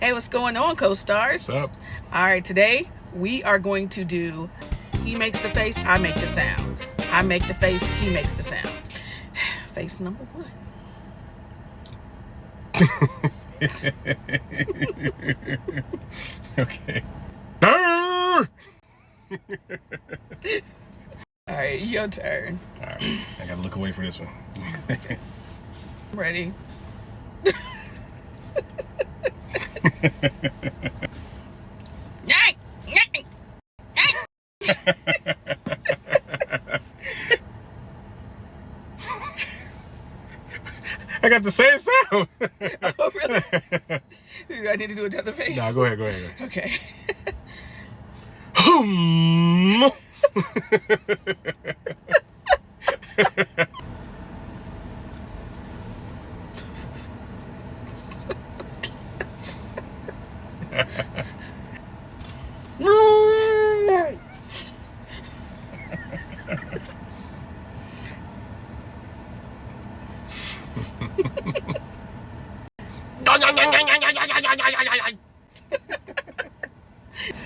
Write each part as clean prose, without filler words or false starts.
Hey, what's going on, co-stars? What's up? All right, today we are going to do he makes the face, I make the sound. I make the face, he makes the sound. Face number one. Okay. All right, your turn. All right, I gotta look away for this one. Ready? I got the same sound. Oh, really? I need to do another face? Nah, go ahead. Okay.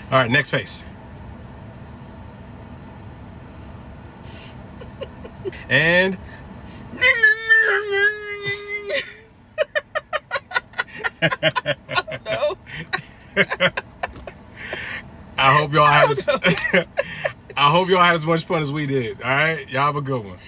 All right, next face. And No. I hope y'all had I hope y'all had as much fun as we did. All right, y'all have a good one.